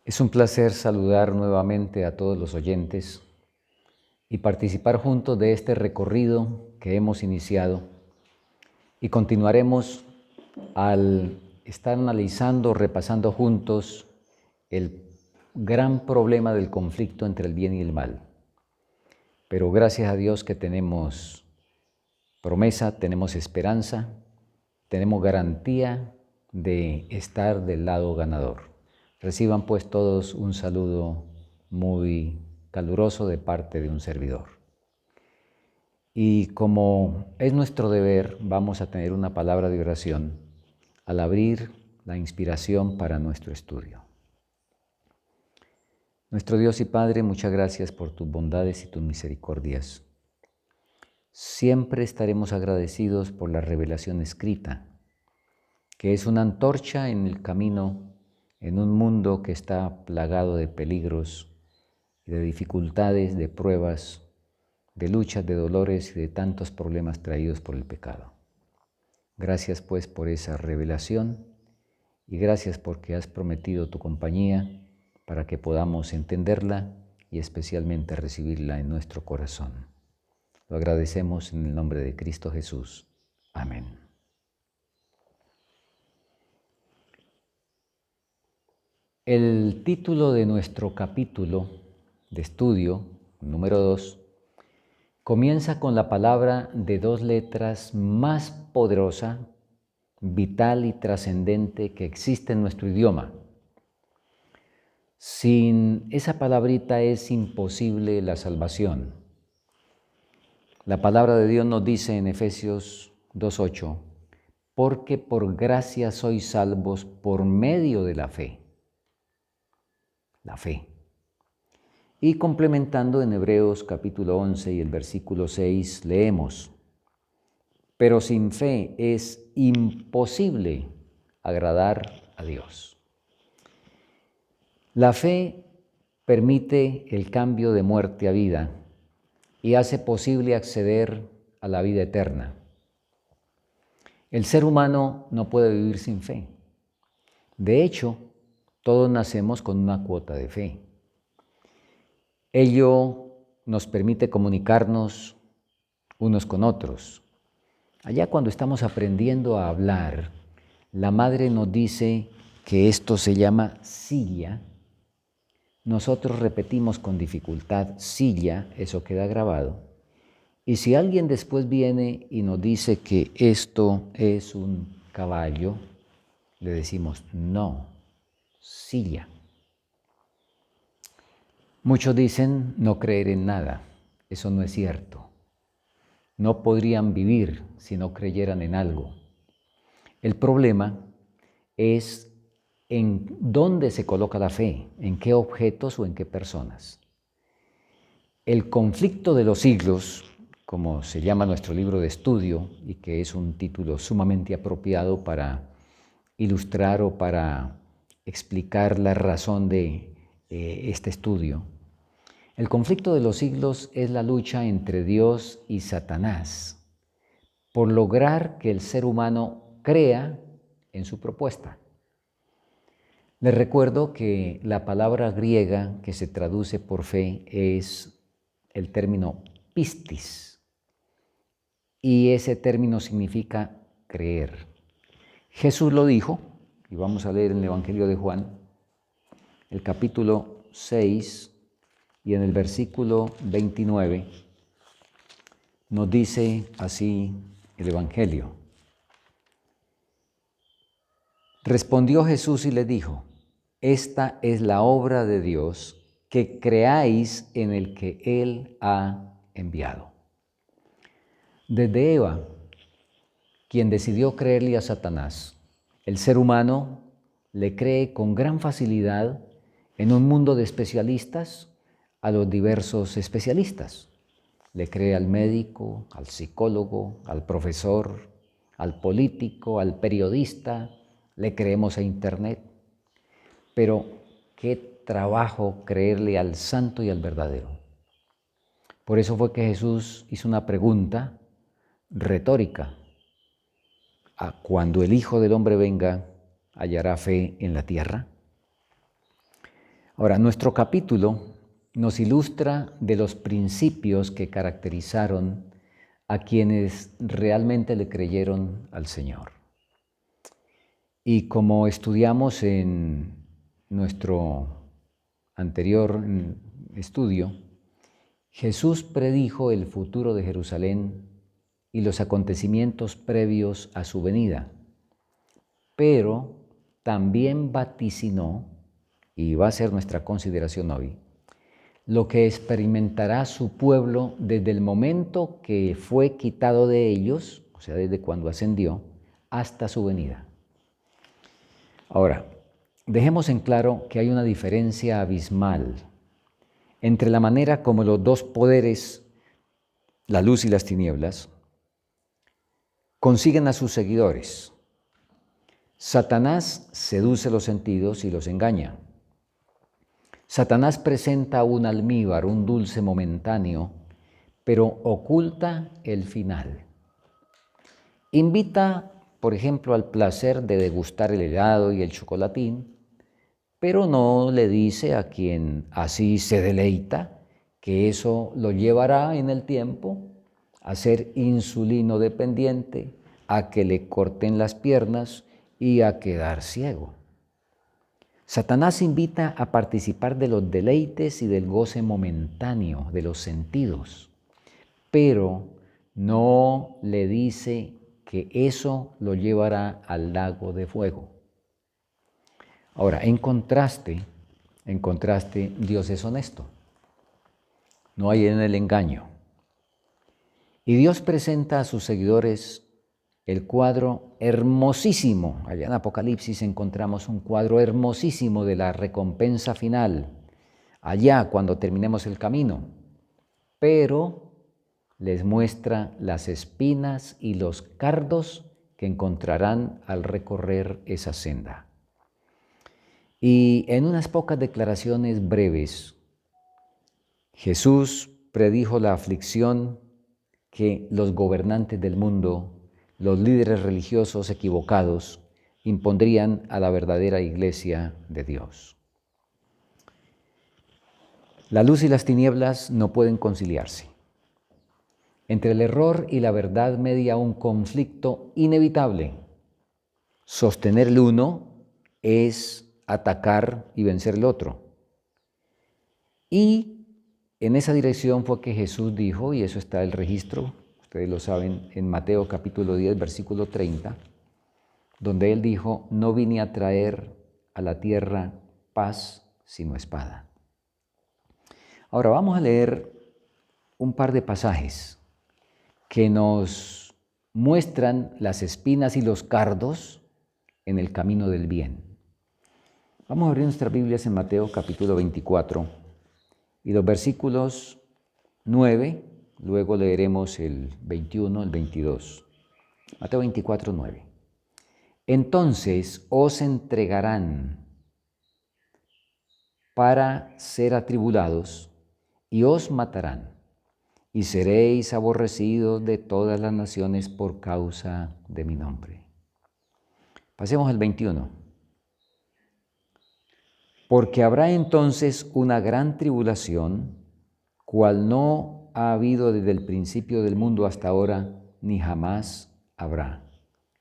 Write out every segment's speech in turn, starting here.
Es un placer saludar nuevamente a todos los oyentes y participar juntos de este recorrido que hemos iniciado y continuaremos al estar analizando, repasando juntos el gran problema del conflicto entre el bien y el mal. Pero gracias a Dios que tenemos promesa, tenemos esperanza, tenemos garantía de estar del lado ganador. Reciban pues todos un saludo muy caluroso de parte de un servidor. Y como es nuestro deber, vamos a tener una palabra de oración al abrir la inspiración para nuestro estudio. Nuestro Dios y Padre, muchas gracias por tus bondades y tus misericordias. Siempre estaremos agradecidos por la revelación escrita, que es una antorcha en el camino en un mundo que está plagado de peligros, de dificultades, de pruebas, de luchas, de dolores y de tantos problemas traídos por el pecado. Gracias pues por esa revelación y gracias porque has prometido tu compañía para que podamos entenderla y especialmente recibirla en nuestro corazón. Lo agradecemos en el nombre de Cristo Jesús. Amén. El título de nuestro capítulo de estudio, número 2, comienza con la palabra de dos letras más poderosa, vital y trascendente que existe en nuestro idioma. Sin esa palabrita es imposible la salvación. La palabra de Dios nos dice en Efesios 2:8, porque por gracia sois salvos por medio de la fe. La fe. Y complementando en Hebreos capítulo 11 y el versículo 6 leemos, pero sin fe es imposible agradar a Dios. La fe permite el cambio de muerte a vida y hace posible acceder a la vida eterna. El ser humano no puede vivir sin fe. De hecho, todos nacemos con una cuota de fe. Ello nos permite comunicarnos unos con otros. Allá cuando estamos aprendiendo a hablar, la madre nos dice que esto se llama silla. Nosotros repetimos con dificultad silla, eso queda grabado. Y si alguien después viene y nos dice que esto es un caballo, le decimos no, silla. Muchos dicen no creer en nada. Eso no es cierto. No podrían vivir si no creyeran en algo. El problema es en dónde se coloca la fe, en qué objetos o en qué personas. El conflicto de los siglos, como se llama nuestro libro de estudio, y que es un título sumamente apropiado para ilustrar o para explicar la razón de este estudio. El conflicto de los siglos es la lucha entre Dios y Satanás por lograr que el ser humano crea en su propuesta. Les recuerdo que la palabra griega que se traduce por fe es el término pistis, y ese término significa creer. Jesús lo dijo, y vamos a leer en el Evangelio de Juan, el capítulo 6, y en el versículo 29, nos dice así el Evangelio. Respondió Jesús y le dijo, esta es la obra de Dios, que creáis en el que Él ha enviado. Desde Eva, quien decidió creerle a Satanás, el ser humano le cree con gran facilidad en un mundo de especialistas a los diversos especialistas. Le cree al médico, al psicólogo, al profesor, al político, al periodista, le creemos a Internet. Pero qué trabajo creerle al santo y al verdadero. Por eso fue que Jesús hizo una pregunta retórica. Cuando el Hijo del Hombre venga, ¿hallará fe en la tierra? Ahora, nuestro capítulo nos ilustra de los principios que caracterizaron a quienes realmente le creyeron al Señor. Y como estudiamos en nuestro anterior estudio, Jesús predijo el futuro de Jerusalén y los acontecimientos previos a su venida, pero también vaticinó, y va a ser nuestra consideración hoy, lo que experimentará su pueblo desde el momento que fue quitado de ellos, o sea, desde cuando ascendió, hasta su venida. Ahora, dejemos en claro que hay una diferencia abismal entre la manera como los dos poderes, la luz y las tinieblas, consiguen a sus seguidores. Satanás seduce los sentidos y los engaña. Satanás presenta un almíbar, un dulce momentáneo, pero oculta el final. Invita, por ejemplo, al placer de degustar el helado y el chocolatín, pero no le dice a quien así se deleita que eso lo llevará en el tiempo a ser insulino dependiente, a que le corten las piernas y a quedar ciego. Satanás invita a participar de los deleites y del goce momentáneo de los sentidos, pero no le dice que eso lo llevará al lago de fuego. Ahora, en contraste, Dios es honesto. No hay en él engaño. Y Dios presenta a sus seguidores el cuadro hermosísimo. Allá en Apocalipsis encontramos un cuadro hermosísimo de la recompensa final, allá cuando terminemos el camino. Pero les muestra las espinas y los cardos que encontrarán al recorrer esa senda. Y en unas pocas declaraciones breves, Jesús predijo la aflicción que los gobernantes del mundo, los líderes religiosos equivocados, impondrían a la verdadera iglesia de Dios. La luz y las tinieblas no pueden conciliarse. Entre el error y la verdad media un conflicto inevitable. Sostener el uno es atacar y vencer el otro. Y en esa dirección fue que Jesús dijo, y eso está el registro, ustedes lo saben, en Mateo capítulo 10, versículo 30, donde Él dijo, no vine a traer a la tierra paz, sino espada. Ahora vamos a leer un par de pasajes que nos muestran las espinas y los cardos en el camino del bien. Vamos a abrir nuestras Biblias en Mateo capítulo 24 y los versículos 9, luego leeremos el 21, el 22. Mateo 24, 9. Entonces os entregarán para ser atribulados y os matarán, y seréis aborrecidos de todas las naciones por causa de mi nombre. Pasemos al 21. Porque habrá entonces una gran tribulación, cual no ha habido desde el principio del mundo hasta ahora, ni jamás habrá.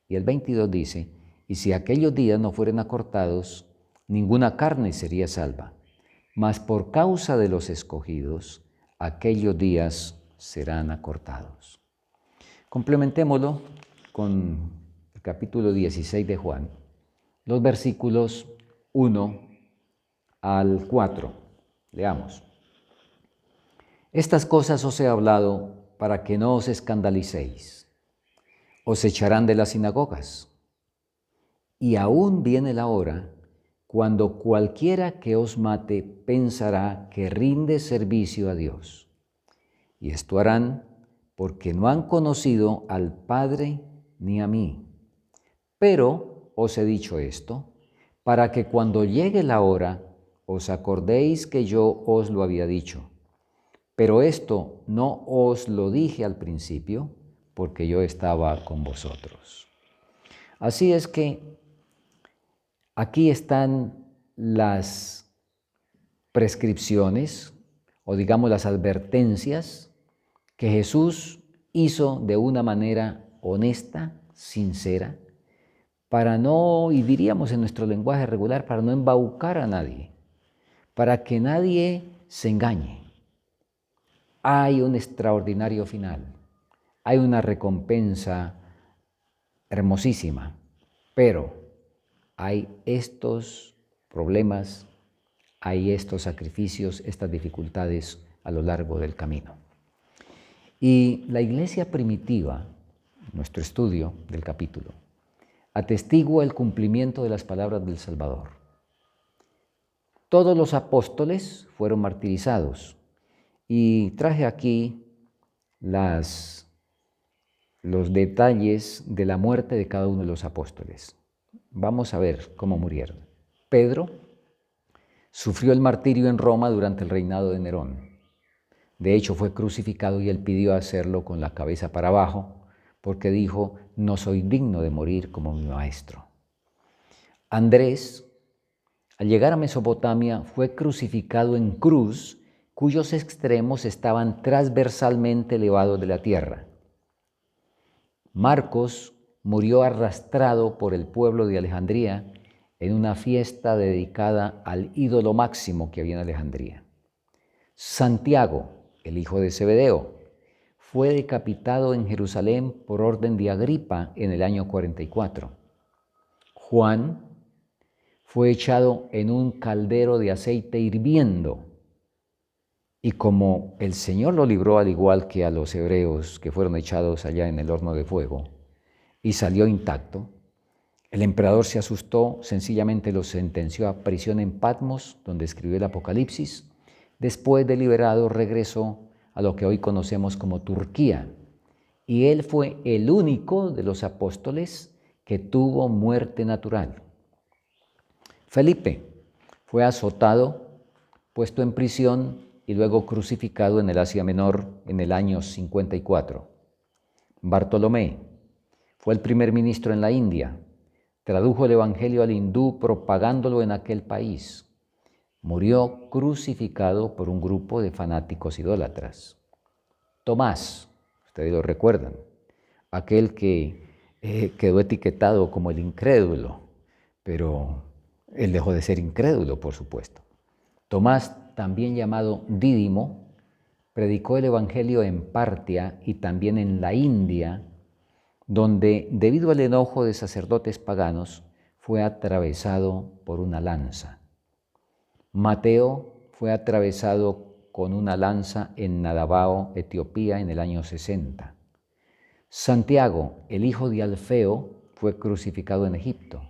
Y el 22 dice, y si aquellos días no fueren acortados, ninguna carne sería salva, mas por causa de los escogidos, aquellos días serán acortados. Complementémoslo con el capítulo 16 de Juan, los versículos 1 al 4. Leamos. Estas cosas os he hablado para que no os escandalicéis. Os echarán de las sinagogas. Y aún viene la hora cuando cualquiera que os mate pensará que rinde servicio a Dios. Y esto harán porque no han conocido al Padre ni a mí. Pero os he dicho esto, para que cuando llegue la hora os acordéis que yo os lo había dicho. Pero esto no os lo dije al principio, porque yo estaba con vosotros. Así es que aquí están las prescripciones o digamos las advertencias que Jesús hizo de una manera honesta, sincera, para no, y diríamos en nuestro lenguaje regular, para no embaucar a nadie, para que nadie se engañe. Hay un extraordinario final, hay una recompensa hermosísima, pero hay estos problemas, hay estos sacrificios, estas dificultades a lo largo del camino. Y la iglesia primitiva, nuestro estudio del capítulo, atestigua el cumplimiento de las palabras del Salvador. Todos los apóstoles fueron martirizados y traje aquí los detalles de la muerte de cada uno de los apóstoles. Vamos a ver cómo murieron. Pedro sufrió el martirio en Roma durante el reinado de Nerón. De hecho, fue crucificado y él pidió hacerlo con la cabeza para abajo, porque dijo, no soy digno de morir como mi maestro. Andrés, al llegar a Mesopotamia, fue crucificado en cruz, cuyos extremos estaban transversalmente elevados de la tierra. Marcos murió arrastrado por el pueblo de Alejandría en una fiesta dedicada al ídolo máximo que había en Alejandría. Santiago, el hijo de Zebedeo, fue decapitado en Jerusalén por orden de Agripa en el año 44. Juan fue echado en un caldero de aceite hirviendo, y como el Señor lo libró al igual que a los hebreos que fueron echados allá en el horno de fuego, y salió intacto, el emperador se asustó, sencillamente lo sentenció a prisión en Patmos, donde escribió el Apocalipsis. Después de liberado, regresó a lo que hoy conocemos como Turquía, y él fue el único de los apóstoles que tuvo muerte natural. Felipe fue azotado, puesto en prisión y luego crucificado en el Asia Menor en el año 54. Bartolomé fue el primer ministro en la India, tradujo el Evangelio al hindú propagándolo en aquel país. Murió crucificado por un grupo de fanáticos idólatras. Tomás, ustedes lo recuerdan, aquel que quedó etiquetado como el incrédulo, pero él dejó de ser incrédulo, por supuesto. Tomás, también llamado Dídimo, predicó el Evangelio en Partia y también en la India, donde, debido al enojo de sacerdotes paganos, fue atravesado por una lanza. Mateo fue atravesado con una lanza en Nadabao, Etiopía, en el año 60. Santiago, el hijo de Alfeo, fue crucificado en Egipto.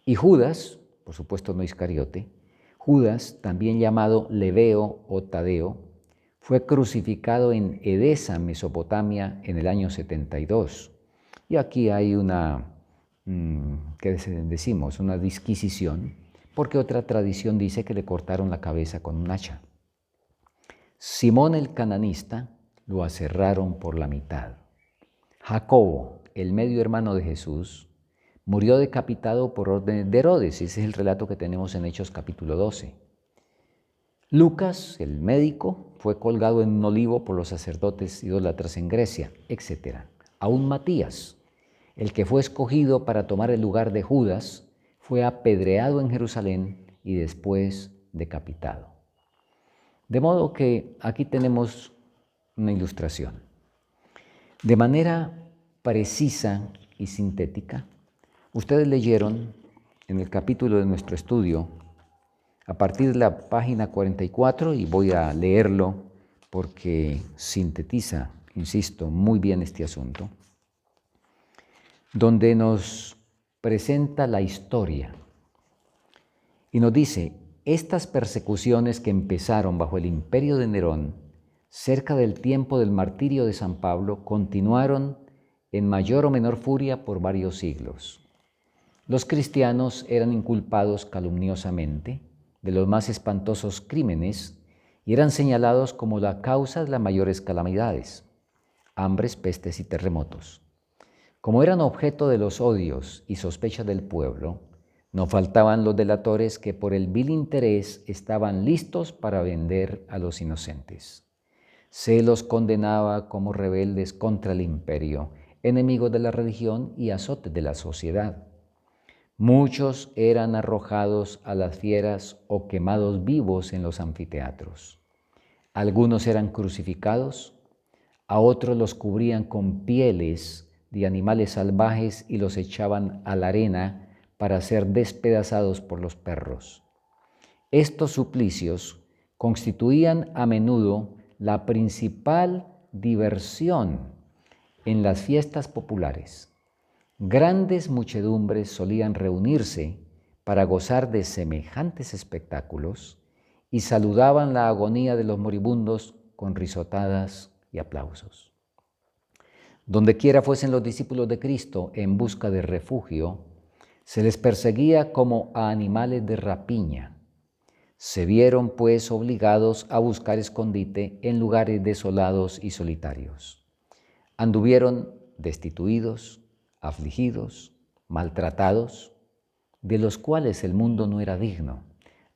Y Judas, por supuesto no Iscariote, Judas, también llamado Leveo o Tadeo, fue crucificado en Edesa, Mesopotamia, en el año 72. Y aquí hay una disquisición, porque otra tradición dice que le cortaron la cabeza con un hacha. Simón el cananista lo aserraron por la mitad. Jacobo, el medio hermano de Jesús, murió decapitado por orden de Herodes. Ese es el relato que tenemos en Hechos capítulo 12. Lucas, el médico, fue colgado en un olivo por los sacerdotes idólatras en Grecia, etc. Aún Matías, el que fue escogido para tomar el lugar de Judas, fue apedreado en Jerusalén y después decapitado. De modo que aquí tenemos una ilustración. De manera precisa y sintética, ustedes leyeron en el capítulo de nuestro estudio, a partir de la página 44, y voy a leerlo porque sintetiza, insisto, muy bien este asunto, donde nos presenta la historia y nos dice, estas persecuciones que empezaron bajo el imperio de Nerón, cerca del tiempo del martirio de San Pablo, continuaron en mayor o menor furia por varios siglos. Los cristianos eran inculpados calumniosamente de los más espantosos crímenes y eran señalados como la causa de las mayores calamidades, hambres, pestes y terremotos. Como eran objeto de los odios y sospechas del pueblo, No faltaban los delatores que por el vil interés estaban listos para vender a los inocentes. Se los condenaba como rebeldes contra el imperio, enemigos de la religión y azotes de la sociedad. Muchos eran arrojados a las fieras o quemados vivos en los anfiteatros. Algunos eran crucificados, a otros los cubrían con pieles de animales salvajes y los echaban a la arena para ser despedazados por los perros. Estos suplicios constituían a menudo la principal diversión en las fiestas populares. Grandes muchedumbres solían reunirse para gozar de semejantes espectáculos y saludaban la agonía de los moribundos con risotadas y aplausos. Dondequiera fuesen los discípulos de Cristo en busca de refugio, se les perseguía como a animales de rapiña. Se vieron pues obligados a buscar escondite en lugares desolados y solitarios. Anduvieron destituidos, afligidos, maltratados, de los cuales el mundo no era digno,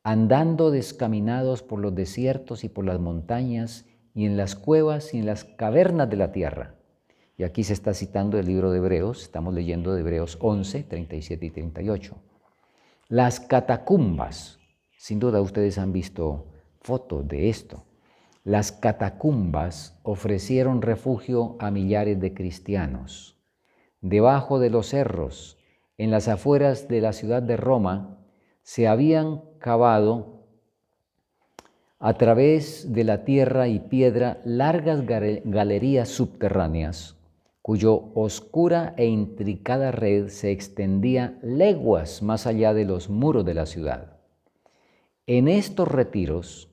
andando descaminados por los desiertos y por las montañas y en las cuevas y en las cavernas de la tierra. Y aquí se está citando el libro de Hebreos, estamos leyendo de Hebreos 11, 37 y 38. Las catacumbas, sin duda ustedes han visto fotos de esto. Las catacumbas ofrecieron refugio a millares de cristianos. Debajo de los cerros, en las afueras de la ciudad de Roma, se habían cavado a través de la tierra y piedra largas galerías subterráneas, cuyo oscura e intricada red se extendía leguas más allá de los muros de la ciudad. En estos retiros,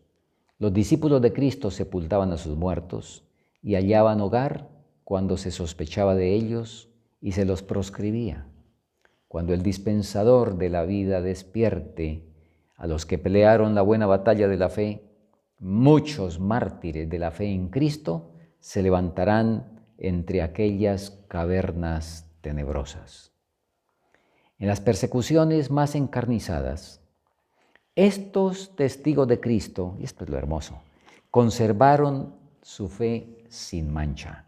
los discípulos de Cristo sepultaban a sus muertos y hallaban hogar cuando se sospechaba de ellos y se los proscribía. Cuando el dispensador de la vida despierte a los que pelearon la buena batalla de la fe, muchos mártires de la fe en Cristo se levantarán entre aquellas cavernas tenebrosas. En las persecuciones más encarnizadas, estos testigos de Cristo, y esto es lo hermoso, conservaron su fe sin mancha.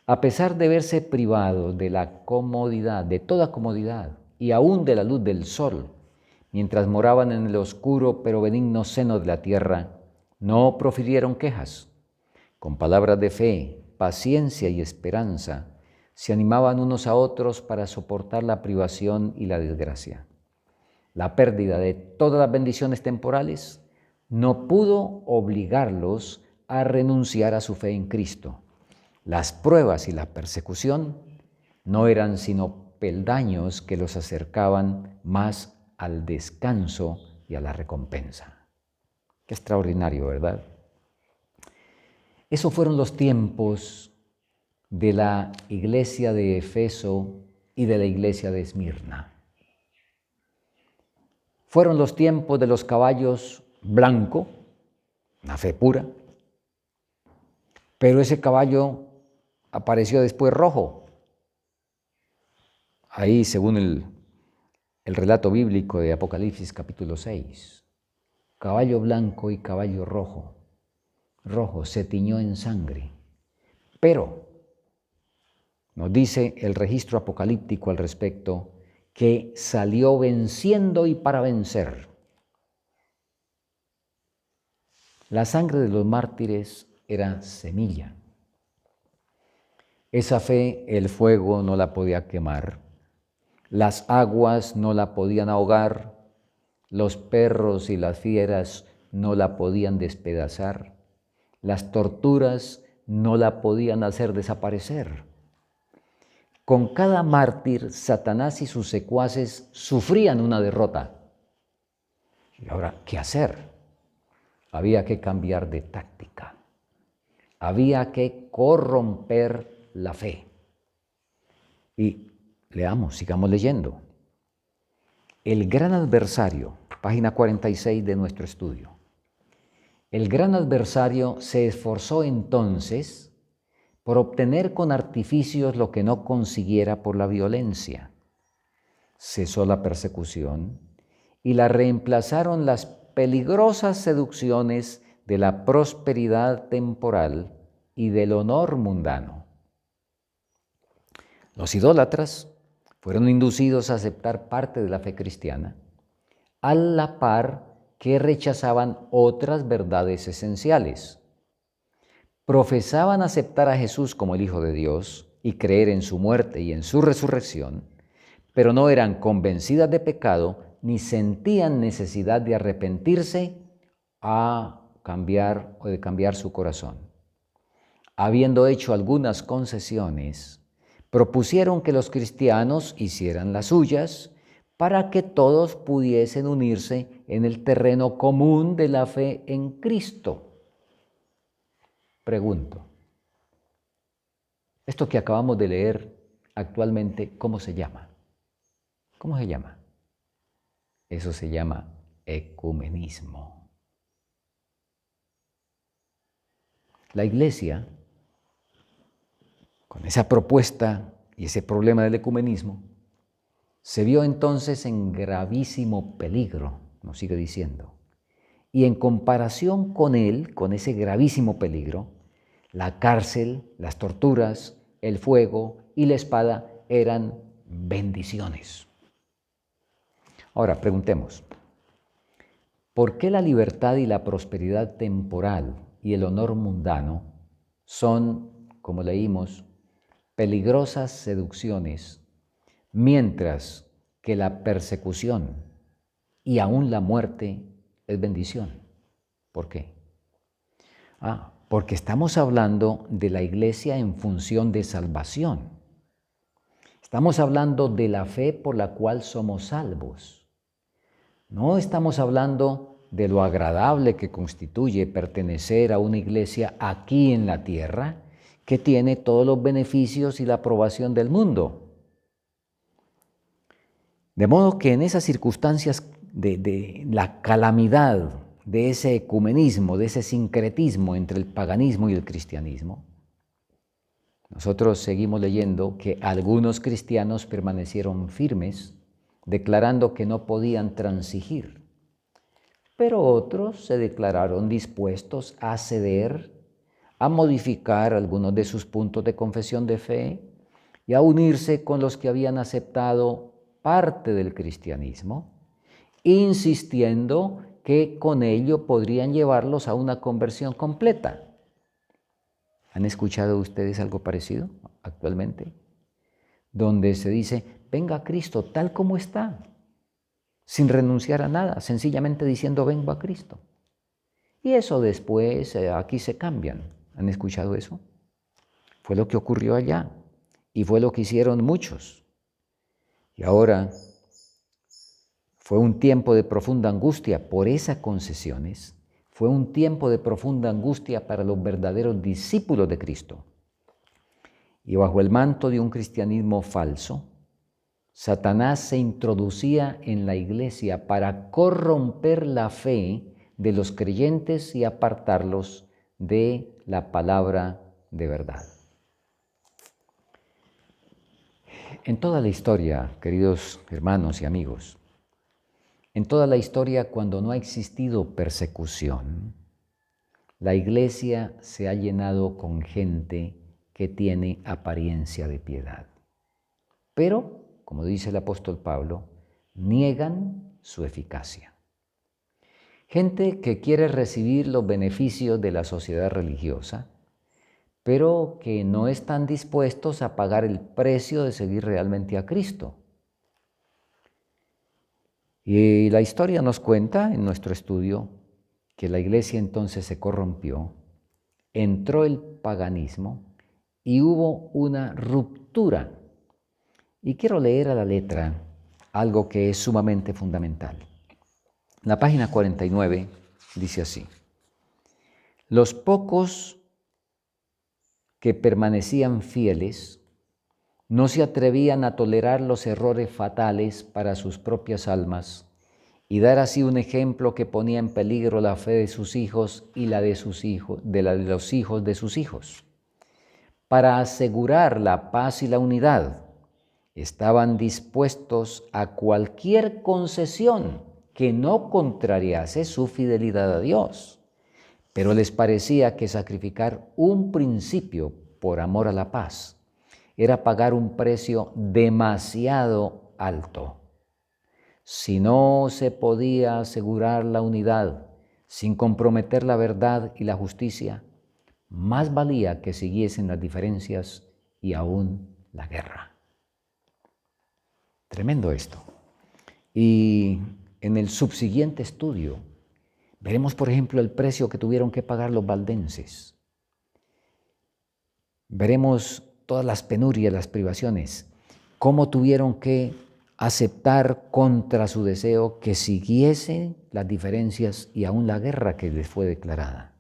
A pesar de verse privados de la comodidad, de toda comodidad, y aún de la luz del sol, mientras moraban en el oscuro pero benigno seno de la tierra, no profirieron quejas. Con palabras de fe, paciencia y esperanza, se animaban unos a otros para soportar la privación y la desgracia. La pérdida de todas las bendiciones temporales no pudo obligarlos a renunciar a su fe en Cristo. Las pruebas y la persecución no eran sino peldaños que los acercaban más al descanso y a la recompensa. Qué extraordinario, ¿verdad? Esos fueron los tiempos de la iglesia de Efeso y de la iglesia de Esmirna. Fueron los tiempos de los caballos blanco, una fe pura, pero ese caballo apareció después rojo. Ahí, según el relato bíblico de Apocalipsis capítulo 6, caballo blanco y caballo rojo. Rojo se tiñó en sangre, pero nos dice el registro apocalíptico al respecto que salió venciendo y para vencer. La sangre de los mártires era semilla. Esa fe el fuego no la podía quemar, las aguas no la podían ahogar, los perros y las fieras no la podían despedazar, las torturas no la podían hacer desaparecer. Con cada mártir, Satanás y sus secuaces sufrían una derrota. Y ahora, ¿qué hacer? Había que cambiar de táctica. Había que corromper la fe. Y leamos, sigamos leyendo. El gran adversario, página 46 de nuestro estudio. El gran adversario se esforzó entonces por obtener con artificios lo que no consiguiera por la violencia. cesó la persecución y la reemplazaron las peligrosas seducciones de la prosperidad temporal y del honor mundano. Los idólatras fueron inducidos a aceptar parte de la fe cristiana, a la par que rechazaban otras verdades esenciales. Profesaban aceptar a Jesús como el Hijo de Dios y creer en su muerte y en su resurrección, pero no eran convencidas de pecado ni sentían necesidad de arrepentirse a cambiar o de cambiar su corazón. Habiendo hecho algunas concesiones, propusieron que los cristianos hicieran las suyas para que todos pudiesen unirse en el terreno común de la fe en Cristo. Pregunto, esto que acabamos de leer actualmente, ¿cómo se llama? ¿Cómo se llama? Eso se llama ecumenismo. La Iglesia, con esa propuesta y ese problema del ecumenismo, se vio entonces en gravísimo peligro, nos sigue diciendo. Y en comparación con él, con ese gravísimo peligro, la cárcel, las torturas, el fuego y la espada eran bendiciones. Ahora, preguntemos, ¿por qué la libertad y la prosperidad temporal y el honor mundano son, como leímos, peligrosas seducciones, mientras que la persecución y aún la muerte es bendición? ¿Por qué? Porque estamos hablando de la Iglesia en función de salvación. Estamos hablando de la fe por la cual somos salvos. No estamos hablando de lo agradable que constituye pertenecer a una iglesia aquí en la tierra, que tiene todos los beneficios y la aprobación del mundo. De modo que en esas circunstancias de la calamidad, de ese ecumenismo, de ese sincretismo entre el paganismo y el cristianismo, nosotros seguimos leyendo que algunos cristianos permanecieron firmes, declarando que no podían transigir, pero otros se declararon dispuestos a ceder, a modificar algunos de sus puntos de confesión de fe y a unirse con los que habían aceptado parte del cristianismo, insistiendo que con ello podrían llevarlos a una conversión completa. ¿Han escuchado ustedes algo parecido actualmente? Donde se dice, venga Cristo tal como está, sin renunciar a nada, sencillamente diciendo, vengo a Cristo. Y eso después aquí se cambian. ¿Han escuchado eso? Fue lo que ocurrió allá y fue lo que hicieron muchos. Y ahora fue un tiempo de profunda angustia por esas concesiones. Fue un tiempo de profunda angustia para los verdaderos discípulos de Cristo. Y bajo el manto de un cristianismo falso, Satanás se introducía en la iglesia para corromper la fe de los creyentes y apartarlos de la palabra de verdad. En toda la historia, queridos hermanos y amigos, en toda la historia, cuando no ha existido persecución, la iglesia se ha llenado con gente que tiene apariencia de piedad. Pero, como dice el apóstol Pablo, niegan su eficacia. Gente que quiere recibir los beneficios de la sociedad religiosa, pero que no están dispuestos a pagar el precio de seguir realmente a Cristo. Y la historia nos cuenta en nuestro estudio que la iglesia entonces se corrompió, entró el paganismo y hubo una ruptura. Y quiero leer a la letra algo que es sumamente fundamental. La página 49 dice así: los pocos que permanecían fieles no se atrevían a tolerar los errores fatales para sus propias almas y dar así un ejemplo que ponía en peligro la fe de sus hijos y la de los hijos de sus hijos. Para asegurar la paz y la unidad, estaban dispuestos a cualquier concesión que no contrariase su fidelidad a Dios, pero les parecía que sacrificar un principio por amor a la paz era pagar un precio demasiado alto. Si no se podía asegurar la unidad sin comprometer la verdad y la justicia, más valía que siguiesen las diferencias y aún la guerra. Tremendo esto. Y en el subsiguiente estudio veremos, por ejemplo, el precio que tuvieron que pagar los valdenses. Veremos todas las penurias, las privaciones, cómo tuvieron que aceptar contra su deseo que siguiesen las diferencias y aún la guerra que les fue declarada.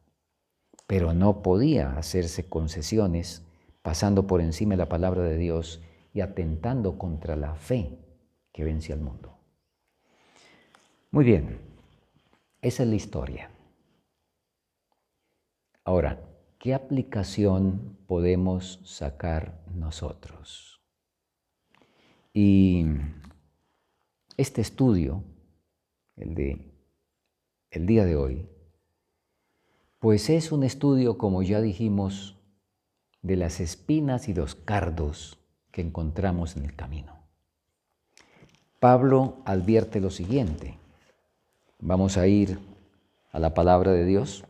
Pero no podía hacerse concesiones pasando por encima de la palabra de Dios y atentando contra la fe que vence al mundo. Muy bien, esa es la historia. Ahora, ¿qué aplicación podemos sacar nosotros? Y este estudio, el día de hoy, pues es un estudio, como ya dijimos, de las espinas y los cardos que encontramos en el camino. Pablo advierte lo siguiente. Vamos a ir a la palabra de Dios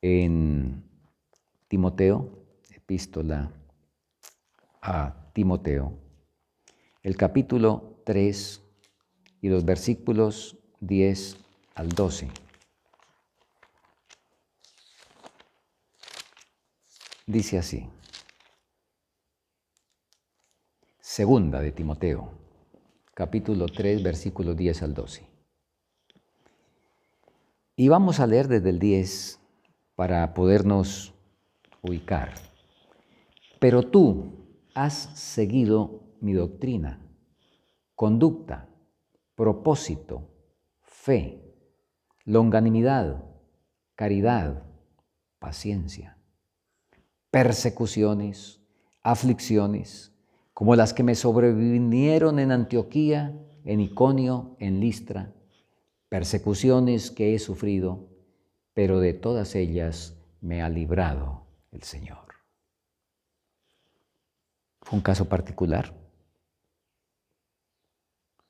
en Timoteo, epístola a Timoteo, el capítulo 3 y los versículos 10 al 12. Dice así, segunda de Timoteo, capítulo 3, versículos 10 al 12. Y vamos a leer desde el 10 para podernos ubicar. Pero tú has seguido mi doctrina, conducta, propósito, fe, longanimidad, caridad, paciencia, persecuciones, aflicciones, como las que me sobrevinieron en Antioquía, en Iconio, en Listra, persecuciones que he sufrido, pero de todas ellas me ha librado el Señor. Fue un caso particular.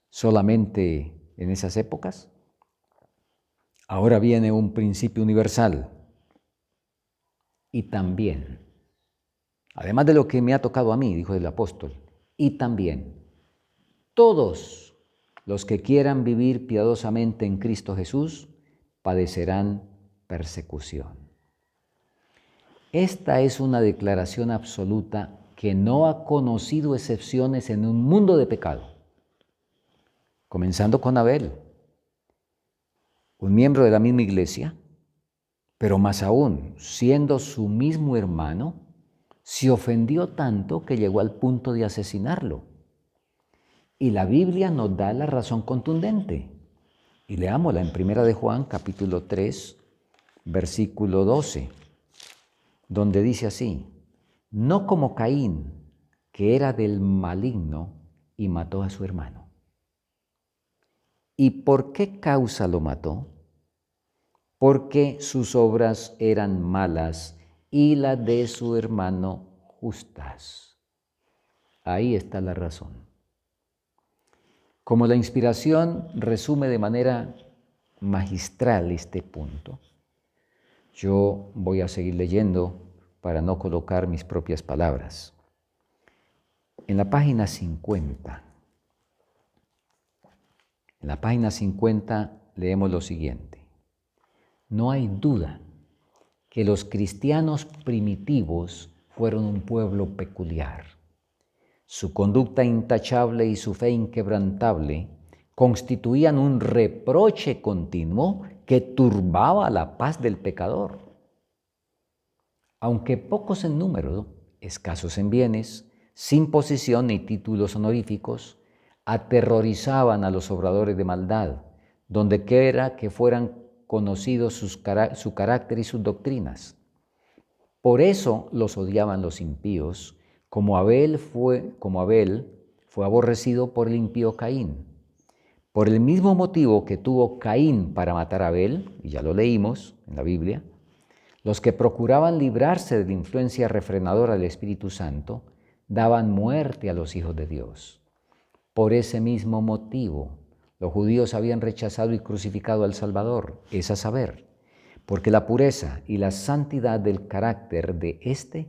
Solamente en esas épocas. Ahora viene un principio universal. Y también, además de lo que me ha tocado a mí, dijo el apóstol, y también todos los que quieran vivir piadosamente en Cristo Jesús padecerán persecución. Esta es una declaración absoluta que no ha conocido excepciones en un mundo de pecado. Comenzando con Abel, un miembro de la misma iglesia, pero más aún, siendo su mismo hermano, se ofendió tanto que llegó al punto de asesinarlo. Y la Biblia nos da la razón contundente. Y leámosla en 1 de Juan, capítulo 3, versículo 12, donde dice así, no como Caín, que era del maligno y mató a su hermano. ¿Y por qué causa lo mató? Porque sus obras eran malas y las de su hermano justas. Ahí está la razón. Como la inspiración resume de manera magistral este punto, yo voy a seguir leyendo para no colocar mis propias palabras. En la página 50, leemos lo siguiente. No hay duda que los cristianos primitivos fueron un pueblo peculiar. Su conducta intachable y su fe inquebrantable constituían un reproche continuo que turbaba la paz del pecador. Aunque pocos en número, escasos en bienes, sin posición ni títulos honoríficos, aterrorizaban a los obradores de maldad, donde quiera que fueran conocidos su carácter y sus doctrinas. Por eso los odiaban los impíos, como Abel fue aborrecido por el impío Caín. Por el mismo motivo que tuvo Caín para matar a Abel, y ya lo leímos en la Biblia, los que procuraban librarse de la influencia refrenadora del Espíritu Santo daban muerte a los hijos de Dios. Por ese mismo motivo, los judíos habían rechazado y crucificado al Salvador, es a saber, porque la pureza y la santidad del carácter de éste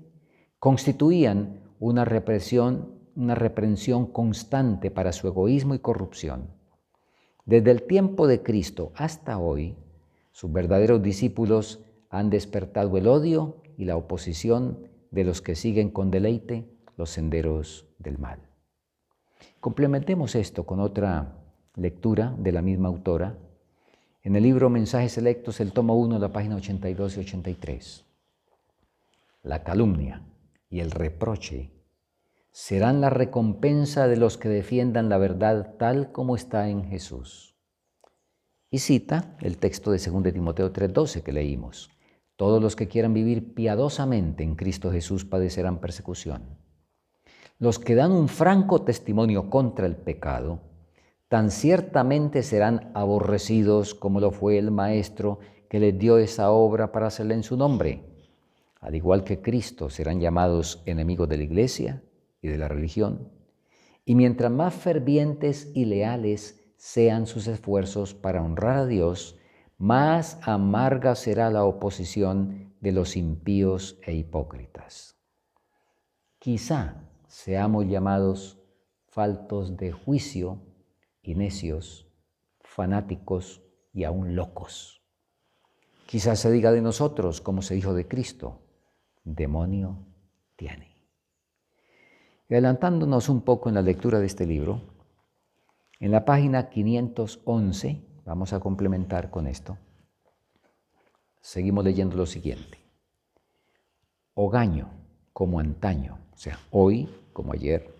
constituían una reprensión constante para su egoísmo y corrupción. Desde el tiempo de Cristo hasta hoy, sus verdaderos discípulos han despertado el odio y la oposición de los que siguen con deleite los senderos del mal. Complementemos esto con otra lectura de la misma autora en el libro Mensajes Selectos, el tomo 1, la página 82 y 83. La calumnia y el reproche serán la recompensa de los que defiendan la verdad tal como está en Jesús. Y cita el texto de 2 Timoteo 3:12 que leímos. Todos los que quieran vivir piadosamente en Cristo Jesús padecerán persecución. Los que dan un franco testimonio contra el pecado, tan ciertamente serán aborrecidos como lo fue el Maestro que les dio esa obra para hacerla en su nombre. Al igual que Cristo, serán llamados enemigos de la Iglesia y de la religión. Y mientras más fervientes y leales sean sus esfuerzos para honrar a Dios, más amarga será la oposición de los impíos e hipócritas. Quizá seamos llamados faltos de juicio y necios, fanáticos y aún locos. Quizás se diga de nosotros, como se dijo de Cristo, demonio tiene. Y adelantándonos un poco en la lectura de este libro, en la página 511, vamos a complementar con esto, seguimos leyendo lo siguiente. Ogaño como antaño, o sea, hoy como ayer,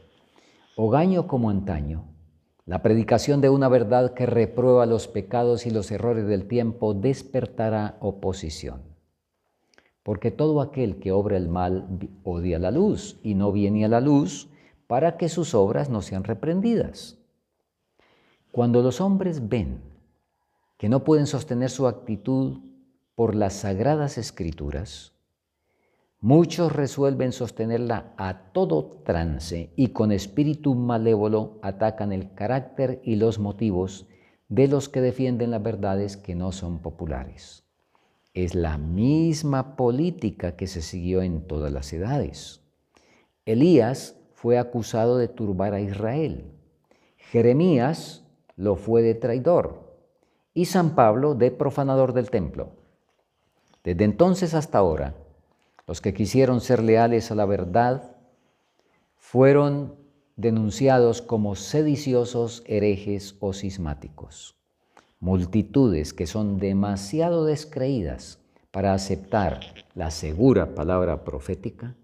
ogaño como antaño, la predicación de una verdad que reprueba los pecados y los errores del tiempo despertará oposición. Porque todo aquel que obra el mal odia la luz y no viene a la luz para que sus obras no sean reprendidas. Cuando los hombres ven que no pueden sostener su actitud por las sagradas escrituras, muchos resuelven sostenerla a todo trance y con espíritu malévolo atacan el carácter y los motivos de los que defienden las verdades que no son populares. Es la misma política que se siguió en todas las edades. Elías fue acusado de turbar a Israel. Jeremías lo fue de traidor y San Pablo de profanador del templo. Desde entonces hasta ahora, los que quisieron ser leales a la verdad fueron denunciados como sediciosos, herejes o cismáticos. Multitudes que son demasiado descreídas para aceptar la segura palabra profética,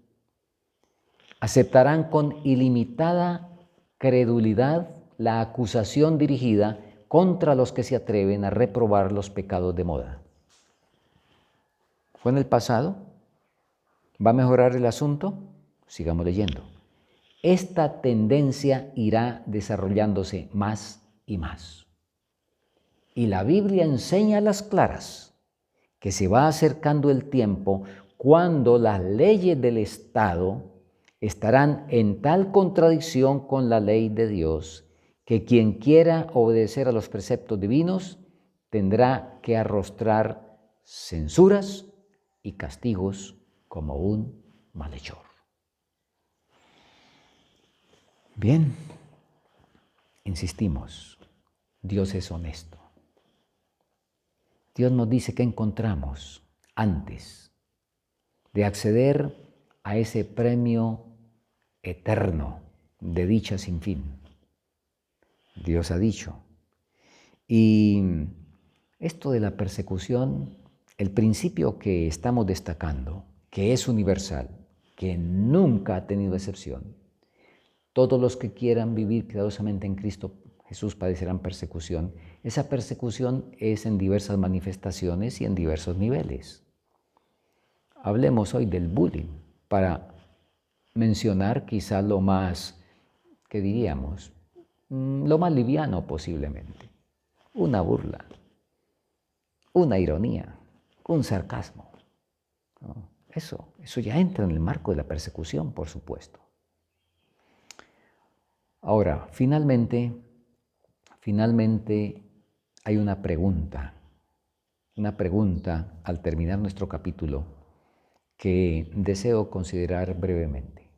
aceptarán con ilimitada credulidad la acusación dirigida contra los que se atreven a reprobar los pecados de moda. ¿Fue en el pasado? ¿Va a mejorar el asunto? Sigamos leyendo. Esta tendencia irá desarrollándose más y más. Y la Biblia enseña a las claras que se va acercando el tiempo cuando las leyes del Estado estarán en tal contradicción con la ley de Dios que quien quiera obedecer a los preceptos divinos tendrá que arrostrar censuras y castigos como un malhechor. Bien, insistimos, Dios es honesto. Dios nos dice que encontramos antes de acceder a ese premio eterno de dicha sin fin. Dios ha dicho. Y esto de la persecución, el principio que estamos destacando, que es universal, que nunca ha tenido excepción, todos los que quieran vivir piadosamente en Cristo Jesús padecerán persecución. Esa persecución es en diversas manifestaciones y en diversos niveles. Hablemos hoy del bullying, para mencionar quizá lo más ¿qué diríamos? Lo más liviano posiblemente. Una burla, una ironía, un sarcasmo, ¿no? Eso ya entra en el marco de la persecución, por supuesto. Ahora, finalmente hay una pregunta al terminar nuestro capítulo que deseo considerar brevemente.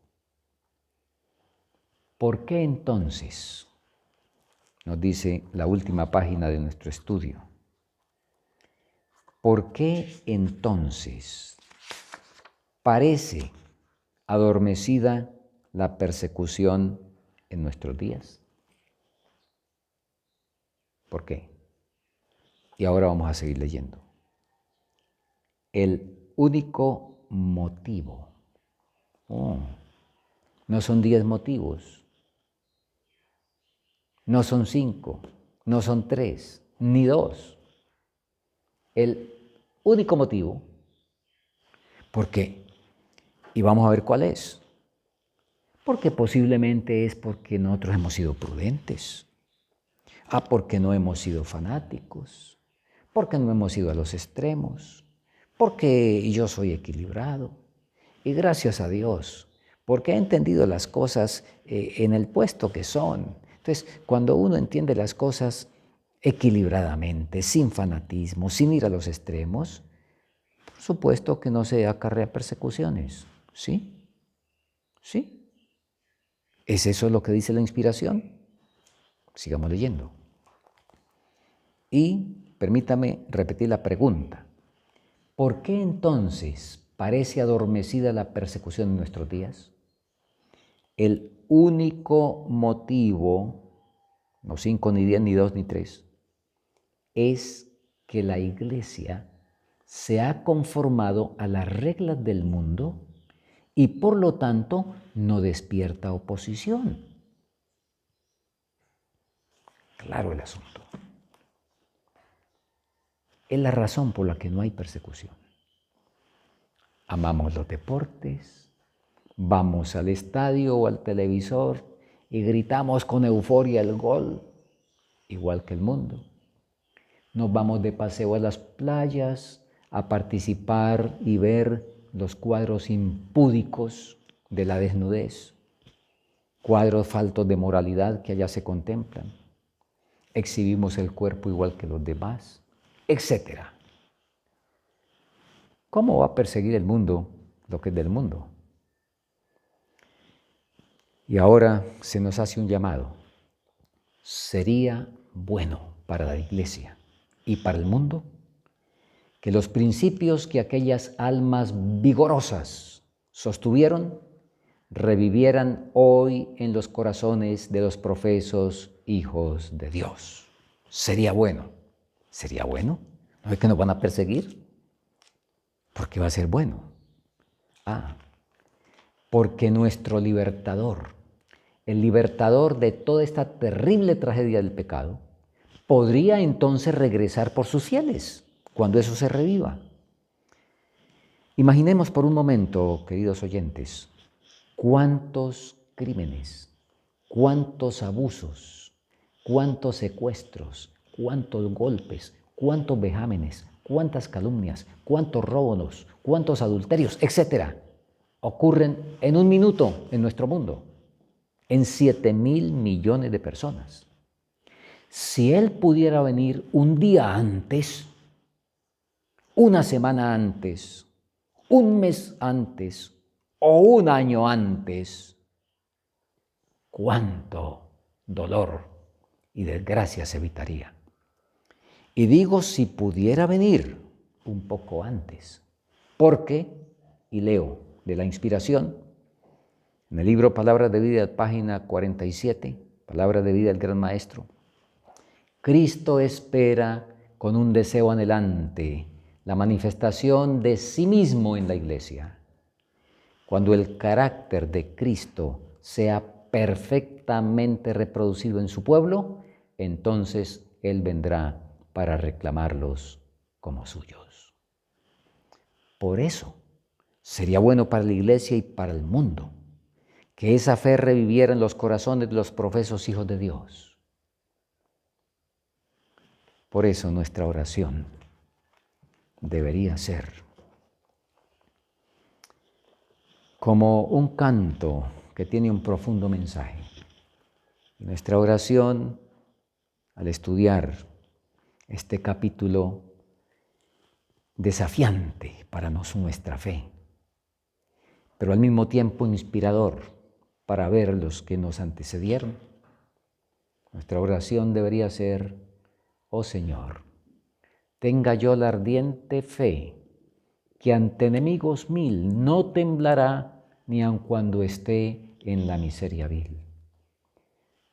¿Por qué entonces, nos dice la última página de nuestro estudio, por qué entonces parece adormecida la persecución en nuestros días? ¿Por qué? Y ahora vamos a seguir leyendo. El único motivo. No son 10 motivos, no son 5, no son 3, ni 2. El único motivo, ¿por qué? Y vamos a ver cuál es. Porque posiblemente es porque nosotros hemos sido prudentes. Porque no hemos sido fanáticos. Porque no hemos ido a los extremos. Porque yo soy equilibrado. Y gracias a Dios, porque he entendido las cosas en el puesto que son. Entonces, cuando uno entiende las cosas equilibradamente, sin fanatismo, sin ir a los extremos, por supuesto que no se acarrea persecuciones. ¿Sí? ¿Sí? ¿Es eso lo que dice la inspiración? Sigamos leyendo. Y permítame repetir la pregunta. ¿Por qué entonces parece adormecida la persecución en nuestros días? El único motivo, no 5, ni 10, ni 2, ni 3, es que la Iglesia se ha conformado a las reglas del mundo y por lo tanto no despierta oposición. Claro el asunto. Es la razón por la que no hay persecución. Amamos los deportes, vamos al estadio o al televisor y gritamos con euforia el gol, igual que el mundo. Nos vamos de paseo a las playas a participar y ver los cuadros impúdicos de la desnudez, cuadros faltos de moralidad que allá se contemplan. Exhibimos el cuerpo igual que los demás, etc. ¿Cómo va a perseguir el mundo lo que es del mundo? Y ahora se nos hace un llamado. Sería bueno para la Iglesia y para el mundo que los principios que aquellas almas vigorosas sostuvieron revivieran hoy en los corazones de los profesos hijos de Dios. Sería bueno. ¿Sería bueno? ¿No es que nos van a perseguir? ¿Por qué va a ser bueno? Porque nuestro libertador, el libertador de toda esta terrible tragedia del pecado, podría entonces regresar por sus fieles cuando eso se reviva. Imaginemos por un momento, queridos oyentes, cuántos crímenes, cuántos abusos, cuántos secuestros, cuántos golpes, cuántos vejámenes, cuántas calumnias, cuántos robos, cuántos adulterios, etcétera, ocurren en un minuto en nuestro mundo, en 7,000 millones de personas. Si Él pudiera venir un día antes, una semana antes, un mes antes o un año antes, cuánto dolor y desgracia se evitaría. Y digo si pudiera venir un poco antes, porque, y leo de la inspiración, en el libro Palabras de Vida, página 47, Palabras de Vida del Gran Maestro, Cristo espera con un deseo anhelante la manifestación de sí mismo en la Iglesia. Cuando el carácter de Cristo sea perfectamente reproducido en su pueblo, entonces Él vendrá para reclamarlos como suyos. Por eso, sería bueno para la Iglesia y para el mundo que esa fe reviviera en los corazones de los profesos hijos de Dios. Por eso nuestra oración debería ser como un canto que tiene un profundo mensaje. Nuestra oración, al estudiar este capítulo desafiante para nuestra fe, pero al mismo tiempo inspirador para ver los que nos antecedieron, nuestra oración debería ser: oh Señor, tenga yo la ardiente fe que ante enemigos mil no temblará ni aun cuando esté en la miseria vil.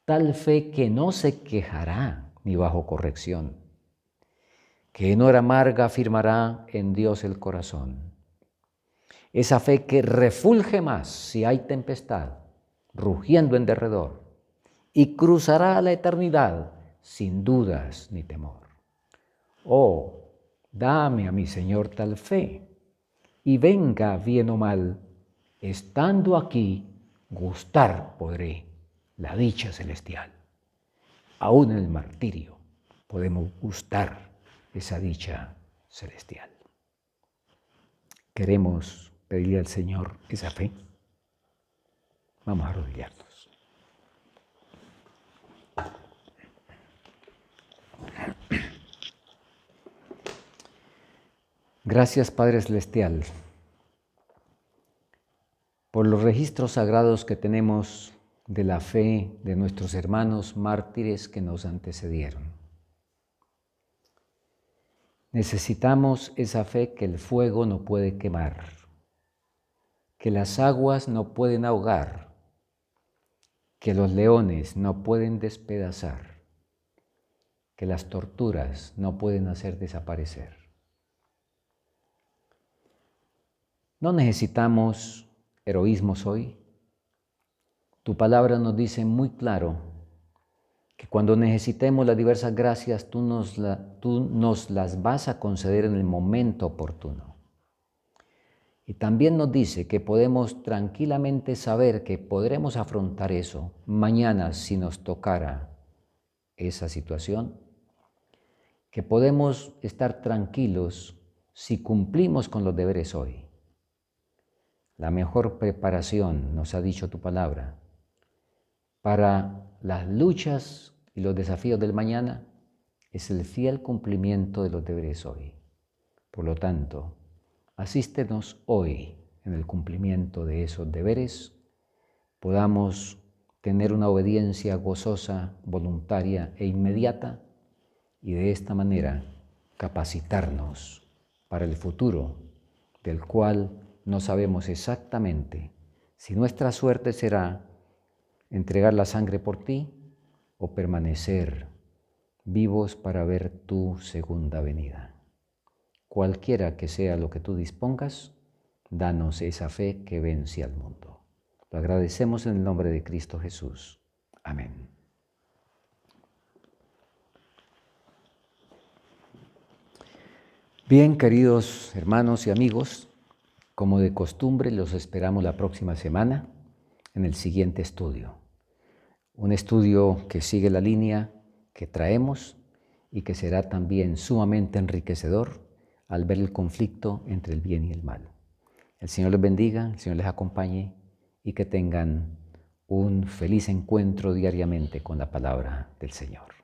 Tal fe que no se quejará ni bajo corrección, que en hora amarga afirmará en Dios el corazón. Esa fe que refulge más si hay tempestad, rugiendo en derredor, y cruzará la eternidad sin dudas ni temor. Oh, dame a mi Señor tal fe, y venga bien o mal, estando aquí, gustar podré la dicha celestial. Aún en el martirio podemos gustar esa dicha celestial. Queremos pedirle al Señor esa fe. Vamos a arrodillarnos. Gracias, Padre Celestial, por los registros sagrados que tenemos de la fe de nuestros hermanos mártires que nos antecedieron. Necesitamos esa fe que el fuego no puede quemar, que las aguas no pueden ahogar, que los leones no pueden despedazar, que las torturas no pueden hacer desaparecer. No necesitamos heroísmos hoy. Tu palabra nos dice muy claro que cuando necesitemos las diversas gracias, tú nos las vas a conceder en el momento oportuno. Y también nos dice que podemos tranquilamente saber que podremos afrontar eso mañana si nos tocara esa situación, que podemos estar tranquilos si cumplimos con los deberes hoy. La mejor preparación, nos ha dicho tu palabra, para las luchas y los desafíos del mañana es el fiel cumplimiento de los deberes hoy. Por lo tanto, asístenos hoy en el cumplimiento de esos deberes, podamos tener una obediencia gozosa, voluntaria e inmediata y de esta manera capacitarnos para el futuro del cual no sabemos exactamente si nuestra suerte será entregar la sangre por ti o permanecer vivos para ver tu segunda venida. Cualquiera que sea lo que tú dispongas, danos esa fe que vence al mundo. Lo agradecemos en el nombre de Cristo Jesús. Amén. Bien, queridos hermanos y amigos, como de costumbre, los esperamos la próxima semana en el siguiente estudio. Un estudio que sigue la línea que traemos y que será también sumamente enriquecedor al ver el conflicto entre el bien y el mal. El Señor les bendiga, el Señor les acompañe y que tengan un feliz encuentro diariamente con la palabra del Señor.